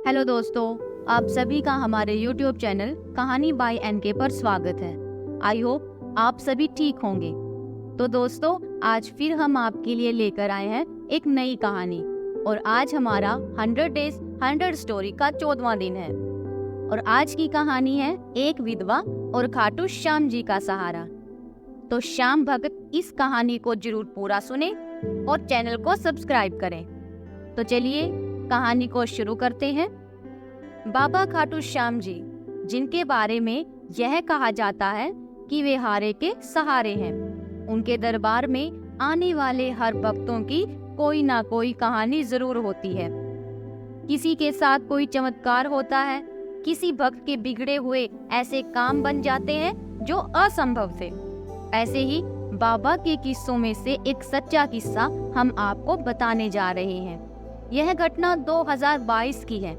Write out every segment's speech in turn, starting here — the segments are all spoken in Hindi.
हेलो दोस्तों, आप सभी का हमारे YouTube चैनल कहानी बाय एनके पर स्वागत है। आई होप आप सभी ठीक होंगे। तो दोस्तों, आज फिर हम आपके लिए लेकर आए हैं एक नई कहानी और आज हमारा 100 डेज 100 स्टोरी का 14वां दिन है। और आज की कहानी है एक विधवा और खाटू श्याम जी का सहारा। तो श्याम भगत इस कहानी को जरूर पूरा सुने और चैनल को सब्सक्राइब करें। तो चलिए कहानी को शुरू करते हैं। बाबा खाटू श्याम जी, जिनके बारे में यह कहा जाता है कि वे हारे के सहारे हैं, उनके दरबार में आने वाले हर भक्तों की कोई ना कोई कहानी जरूर होती है। किसी के साथ कोई चमत्कार होता है, किसी भक्त के बिगड़े हुए ऐसे काम बन जाते हैं जो असंभव थे। ऐसे ही बाबा के किस्सों में से एक सच्चा किस्सा हम आपको बताने जा रहे हैं। यह घटना 2022 की है।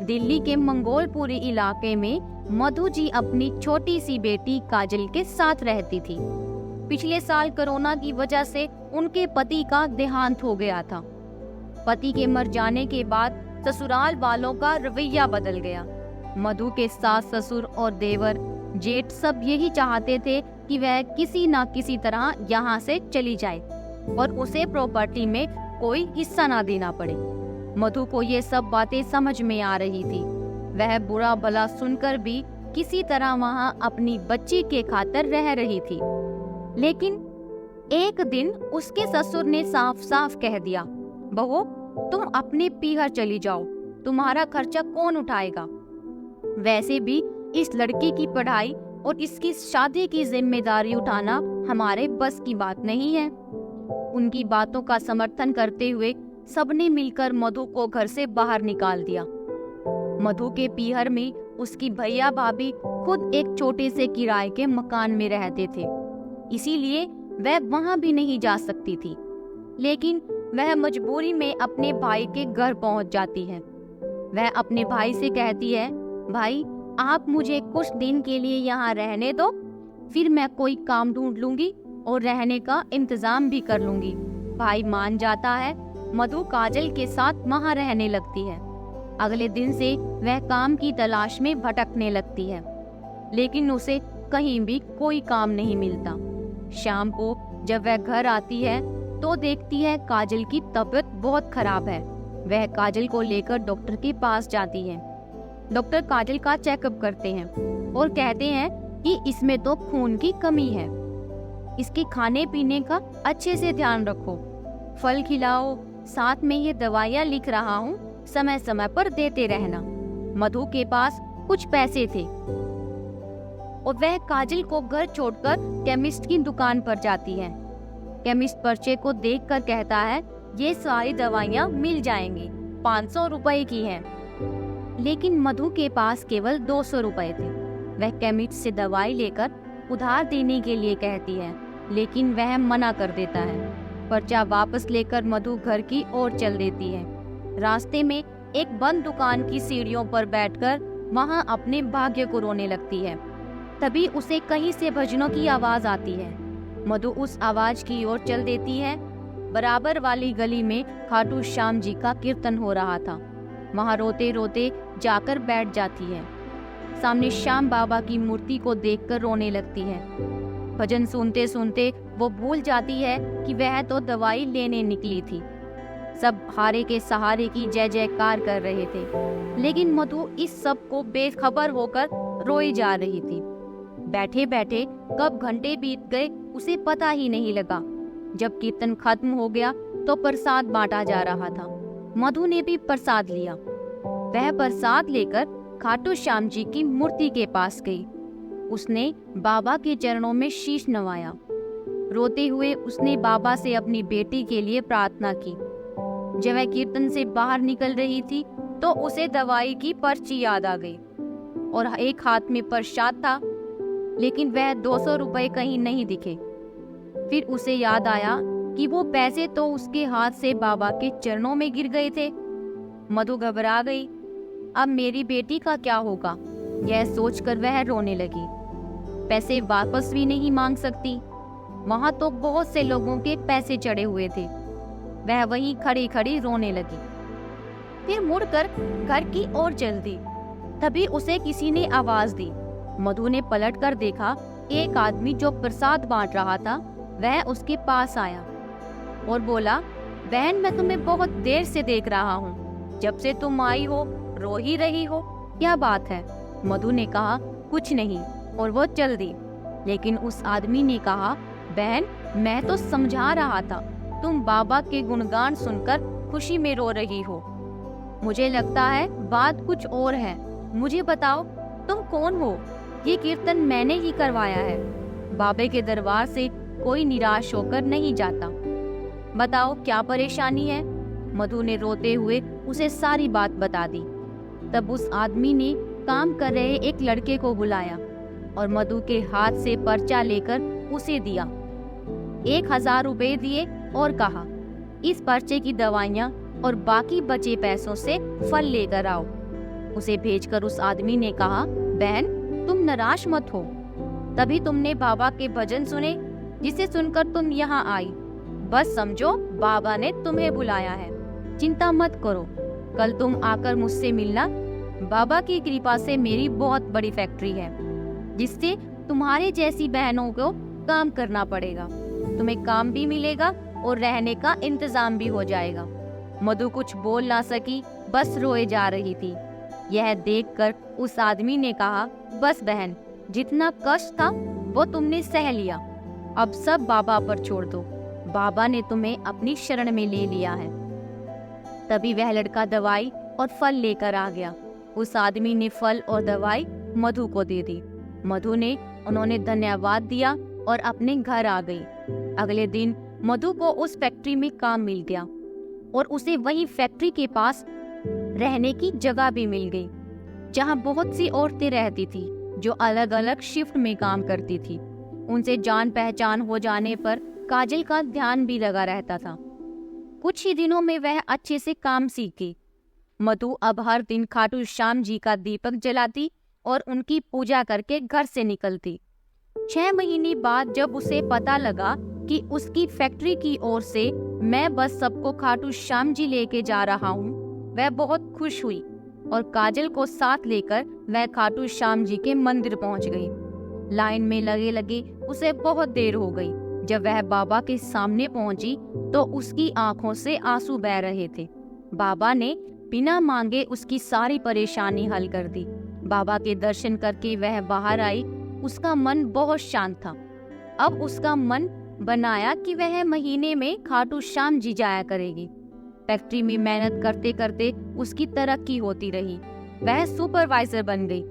दिल्ली के मंगोलपुरी इलाके में मधु जी अपनी छोटी सी बेटी काजल के साथ रहती थी। पिछले साल कोरोना की वजह से उनके पति का देहांत हो गया था। पति के मर जाने के बाद ससुराल वालों का रवैया बदल गया। मधु के सास ससुर और देवर जेठ सब यही चाहते थे कि वह किसी न किसी तरह यहाँ से चली जाए और उसे प्रॉपर्टी में कोई हिस्सा ना देना पड़े। मधु को ये सब बातें समझ में आ रही थी। वह बुरा भला सुनकर भी किसी तरह वहाँ अपनी बच्ची के खातिर रह रही थी। लेकिन एक दिन उसके ससुर ने साफ साफ कह दिया, बहू तुम अपने पीहर चली जाओ, तुम्हारा खर्चा कौन उठाएगा। वैसे भी इस लड़की की पढ़ाई और इसकी शादी की जिम्मेदारी उठाना हमारे बस की बात नहीं है। उनकी बातों का समर्थन करते हुए सबने मिलकर मधु को घर से बाहर निकाल दिया। मधु के पीहर में उसकी भैया भाभी खुद एक छोटे से किराए के मकान में रहते थे, इसीलिए वह वहां भी नहीं जा सकती थी। लेकिन वह मजबूरी में अपने भाई के घर पहुंच जाती है। वह अपने भाई से कहती है, भाई आप मुझे कुछ दिन के लिए यहाँ रहने दो, फिर मैं कोई काम ढूंढ लूंगी और रहने का इंतजाम भी कर लूंगी। भाई मान जाता है। मधु काजल के साथ वहाँ रहने लगती है। अगले दिन से वह काम की तलाश में भटकने लगती है, लेकिन उसे कहीं भी कोई काम नहीं मिलता। शाम को जब वह घर आती है तो देखती है काजल की तबीयत बहुत खराब है। वह काजल को लेकर डॉक्टर के पास जाती है। डॉक्टर काजल का चेकअप करते हैं और कहते हैं कि इसमें तो खून की कमी है। इसके खाने पीने का अच्छे से ध्यान रखो, फल खिलाओ, साथ में ये दवाइयाँ लिख रहा हूँ, समय समय पर देते रहना। मधु के पास कुछ पैसे थे और वह काजल को घर छोड़कर केमिस्ट की दुकान पर जाती है। केमिस्ट पर्चे को देखकर कहता है, ये सारी दवाइयाँ मिल जाएंगी, 500 रुपए की हैं। लेकिन मधु के पास केवल 200 रुपए थे। वह केमिस्ट से दवाई लेकर उधार देने के लिए कहती है, लेकिन वह मना कर देता है। पर्चा वापस लेकर मधु घर की ओर चल देती है। रास्ते में एक बंद दुकान की सीढ़ियों पर बैठकर वहां अपने भाग्य को रोने लगती है। तभी उसे कहीं से भजनों की आवाज आती है। मधु उस आवाज की ओर चल देती है। बराबर वाली गली में खाटू श्याम जी का कीर्तन हो रहा था। वहां रोते रोते जाकर बैठ जाती है। सामने श्याम बाबा की मूर्ति को देखकर रोने लगती है। भजन सुनते सुनते वो भूल जाती है कि वह तो दवाई लेने निकली थी। सब हारे के सहारे की जय जयकार कर रहे थे, लेकिन मधु इस सब को बेखबर होकर रोई जा रही थी। बैठे बैठे कब घंटे बीत गए उसे पता ही नहीं लगा। जब कीर्तन खत्म हो गया तो प्रसाद बांटा जा रहा था। मधु ने भी प्रसाद लिया। वह प्रसाद लेकर खाटू श्याम जी की मूर्ति के पास गई। उसने बाबा के चरणों में शीश नवाया। रोते हुए उसने बाबा से अपनी बेटी के लिए प्रार्थना की। जब वह कीर्तन से बाहर निकल रही थी तो उसे दवाई की पर्ची याद आ गई और एक हाथ में प्रसाद था, लेकिन वह 200 रुपए कहीं नहीं दिखे। फिर उसे याद आया कि वो पैसे तो उसके हाथ से बाबा के चरणों में गिर गए थे। मधु घबरा गई। अब मेरी बेटी का क्या होगा, यह सोचकर वह रोने लगी। पैसे वापस भी नहीं मांग सकती, वहां तो बहुत से लोगों के पैसे चढ़े हुए थे। वह वहीं खड़ी खड़ी रोने लगी। फिर मुड़कर घर की ओर चल दी। तभी उसे किसी ने आवाज दी। मधु ने पलटकर देखा, एक आदमी जो प्रसाद बांट रहा था वह उसके पास आया और बोला, बहन मैं तुम्हें बहुत देर से देख रहा हूँ, जब से तुम आई हो रो ही रही हो, क्या बात है? मधु ने कहा, कुछ नहीं, और वो चल दी। लेकिन उस आदमी ने कहा, बहन मैं तो समझा रहा था, तुम बाबा के गुणगान सुनकर खुशी में रो रही हो। मुझे लगता है बात कुछ और है। मुझे बताओ तुम कौन हो? ये कीर्तन मैंने ही करवाया है। बाबे के दरबार से कोई निराश होकर नहीं जाता। बताओ क्या परेशानी है? मधु ने रोते हुए उसे सारी बात बता दी। तब उस आदमी ने काम कर रहे एक लड़के को बुलाया और मधु के हाथ से पर्चा लेकर उसे दिया। 1000 रुपए दिए और कहा, इस पर्चे की दवाइयाँ और बाकी बचे पैसों से फल लेकर आओ। उसे भेजकर उस आदमी ने कहा, बहन तुम निराश मत हो, तभी तुमने बाबा के भजन सुने जिसे सुनकर तुम यहाँ आई। बस समझो बाबा ने तुम्हें बुलाया है, चिंता मत करो, कल तुम आकर मुझसे मिलना। बाबा की कृपा से मेरी बहुत बड़ी फैक्ट्री है जिससे तुम्हारे जैसी बहनों को काम करना पड़ेगा। तुम्हें काम भी मिलेगा और रहने का इंतजाम भी हो जाएगा। मधु कुछ बोल ना सकी, बस रोए जा रही थी। यह देखकर उस आदमी ने कहा, बस बहन जितना कष्ट था वो तुमने सह लिया, अब सब बाबा पर छोड़ दो, बाबा ने तुम्हें अपनी शरण में ले लिया है। तभी वह लड़का दवाई और फल लेकर आ गया। उस आदमी ने फल और दवाई मधु को दे दी। मधु ने उन्होंने धन्यवाद दिया और अपने घर आ गई। अगले दिन मधु को उस फैक्ट्री में काम मिल गया और उसे वही फैक्ट्री के पास रहने की जगह भी मिल गई, जहां बहुत सी औरतें रहती थी जो अलग अलग शिफ्ट में काम करती थी। उनसे जान पहचान हो जाने पर काजल का ध्यान भी लगा रहता था। कुछ ही दिनों में वह अच्छे से काम सीख गई। मधु अब हर दिन खाटू श्याम जी का दीपक जलाती और उनकी पूजा करके घर से निकलती। 6 महीने बाद जब उसे पता लगा कि उसकी फैक्ट्री की ओर से मैं बस सबको खाटू श्याम जी लेके जा रहा हूँ, वह बहुत खुश हुई और काजल को साथ लेकर वह खाटू श्याम जी के मंदिर पहुँच गई। लाइन में लगे लगे उसे बहुत देर हो गई। जब वह बाबा के सामने पहुंची तो उसकी आंखों से आंसू बह रहे थे। बाबा ने बिना मांगे उसकी सारी परेशानी हल कर दी। बाबा के दर्शन करके वह बाहर आई। उसका मन बहुत शांत था। अब उसका मन बनाया कि वह महीने में खाटू श्याम जी जाया करेगी। फैक्ट्री में मेहनत करते करते उसकी तरक्की होती रही। वह सुपरवाइजर बन गई।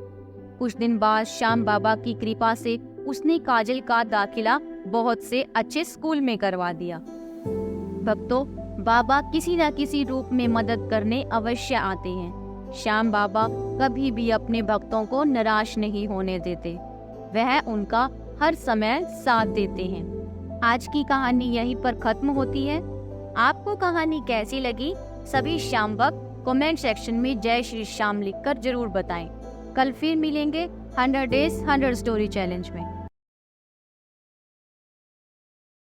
कुछ दिन बाद श्याम बाबा की कृपा से उसने काजल का दाखिला बहुत से अच्छे स्कूल में करवा दिया। भक्तों, बाबा किसी न किसी रूप में मदद करने अवश्य आते हैं। श्याम बाबा कभी भी अपने भक्तों को निराश नहीं होने देते। वह उनका हर समय साथ देते हैं। आज की कहानी यहीं पर खत्म होती है। आपको कहानी कैसी लगी? सभी श्याम भक्त कमेंट सेक्शन में जय श्री श्याम लिखकर जरूर बताएं। कल फिर मिलेंगे 100 डेज 100 स्टोरी चैलेंज में।